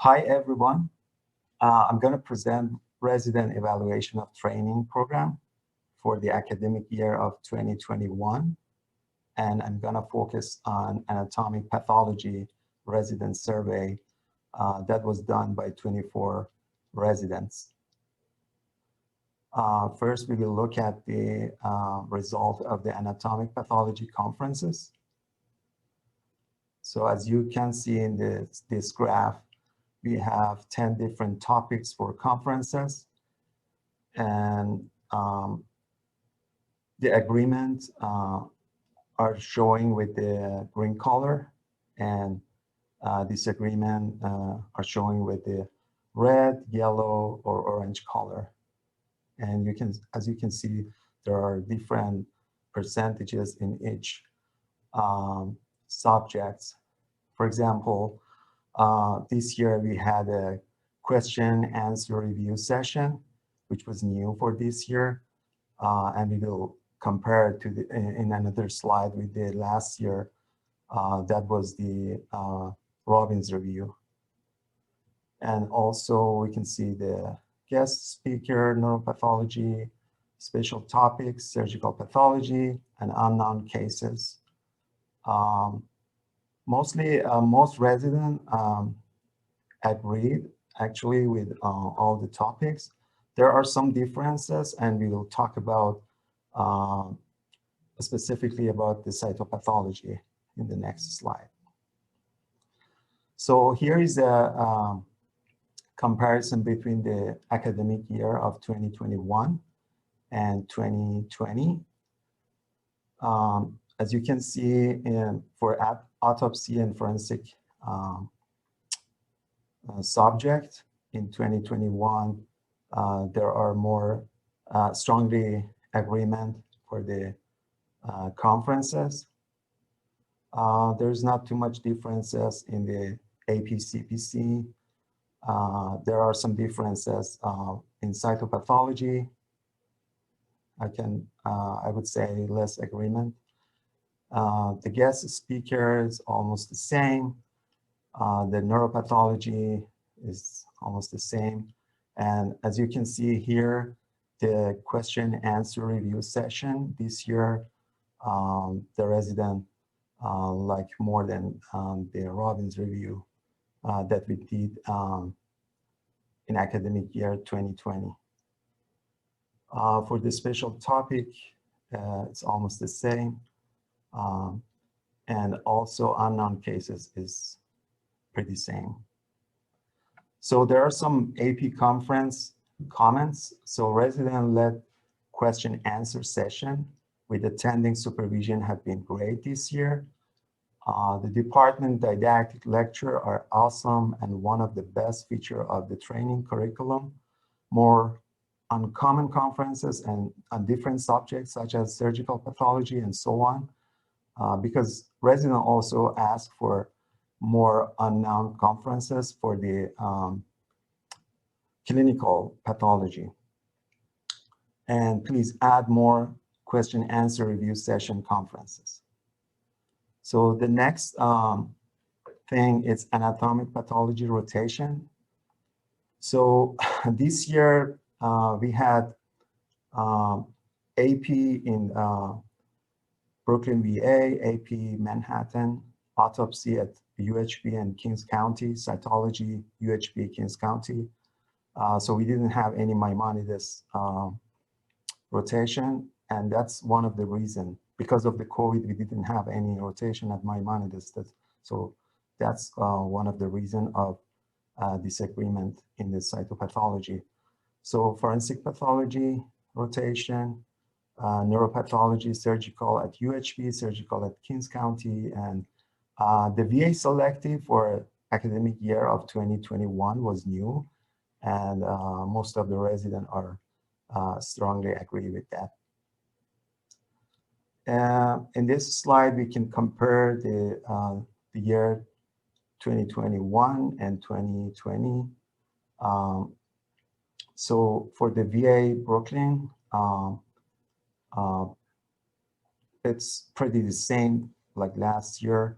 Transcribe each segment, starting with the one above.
Hi, everyone. I'm going to present resident evaluation of training program for the academic year of 2021. And I'm going to focus on anatomic pathology resident survey that was done by 24 residents. First, we will look at the result of the anatomic pathology conferences. So as you can see in this graph, we have 10 different topics for conferences, and the agreements are showing with the green color, and disagreement are showing with the red, yellow, or orange color. And as you can see, there are different percentages in each subjects. For example, this year we had a question answer review session, which was new for this year. And we will compare it to in another slide we did last year. That was the Robbins review. And also we can see the guest speaker, neuropathology, special topics, surgical pathology, and unknown cases. Most residents agreed actually with all the topics. There are some differences, and we will talk about specifically about the cytopathology in the next slide. So here is a comparison between the academic year of 2021 and 2020. As you can see, for autopsy and forensic subject in 2021, there are more strongly agreement for the conferences. There's not too much differences in the AP-CPC. There are some differences in cytopathology. I would say less agreement. The guest speaker is almost the same. The neuropathology is almost the same. And as you can see here, the question answer review session this year, the resident like more than the Robbins review that we did in academic year 2020. For the special topic, it's almost the same. And also unknown cases is pretty same. So there are some AP conference comments. So resident-led question answer session with attending supervision have been great this year. The department didactic lecture are awesome and one of the best feature of the training curriculum. More uncommon conferences and on different subjects such as surgical pathology and so on. Because resident also asked for more unknown conferences for the clinical pathology. And please add more question answer review session conferences. So the next thing is anatomic pathology rotation. So this year we had AP in Brooklyn, VA, AP Manhattan, autopsy at UHB and Kings County, cytology, UHB, Kings County. So we didn't have any Maimonides rotation, and that's one of the reasons. Because of the COVID, we didn't have any rotation at Maimonides. So that's one of the reasons of disagreement in the cytopathology. So forensic pathology, rotation, neuropathology, surgical at UHB, surgical at Kings County, and the VA selective for academic year of 2021 was new, and most of the residents are strongly agree with that. In this slide, we can compare the year 2021 and 2020. So for the VA Brooklyn, it's pretty the same like last year.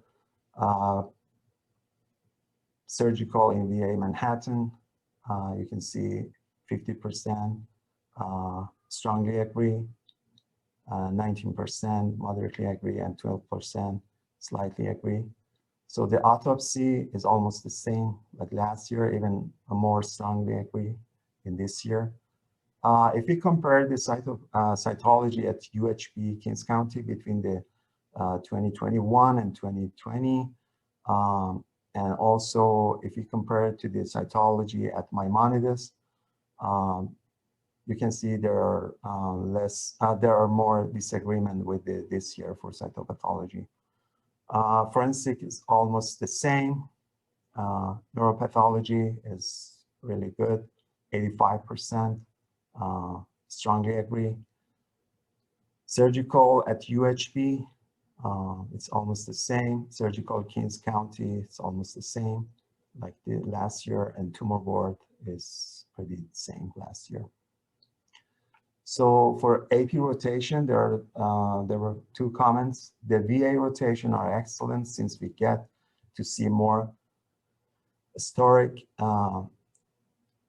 Surgical in VA Manhattan, you can see 50% strongly agree, 19% moderately agree, and 12% slightly agree. So the autopsy is almost the same like last year, even more strongly agree in this year. If we compare the cytology at UHB Kings County between the 2021 and 2020, and also if you compare it to the cytology at Maimonides, you can see there are more disagreement with this year for cytopathology. Forensic is almost the same. Neuropathology is really good, 85%. Strongly agree. Surgical at UHB, it's almost the same. Surgical Kings County, it's almost the same like the last year, and tumor board is pretty the same last year. So for AP rotation, there were 2 comments. The VA rotation are excellent since we get to see more historic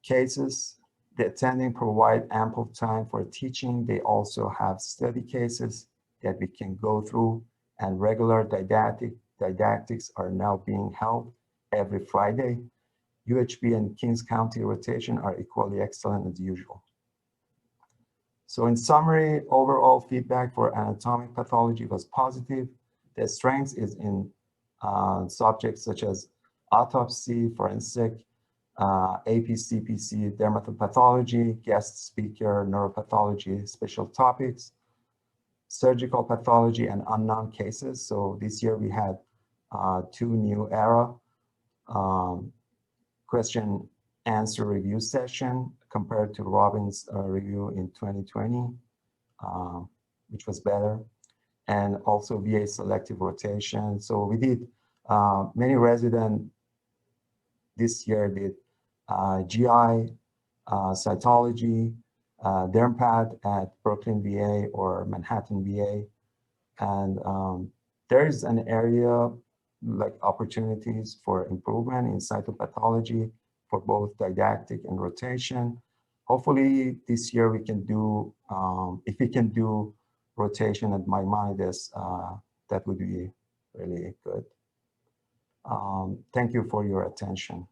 cases. The attending provide ample time for teaching. They also have study cases that we can go through, and regular didactics are now being held every Friday. UHB and Kings County rotation are equally excellent as usual. So in summary, overall feedback for anatomic pathology was positive. The strength is in subjects such as autopsy, forensic, AP, CPC, dermatopathology, guest speaker, neuropathology, special topics, surgical pathology, and unknown cases. So this year we had 2 new era question answer review session compared to Robin's review in 2020, which was better, and also VA selective rotation. So we did, many residents this year did GI, cytology, dermpath at Brooklyn VA or Manhattan VA. And there is an area like opportunities for improvement in cytopathology for both didactic and rotation. Hopefully this year we can do, if we can do rotation at Maimonides, that would be really good. Thank you for your attention.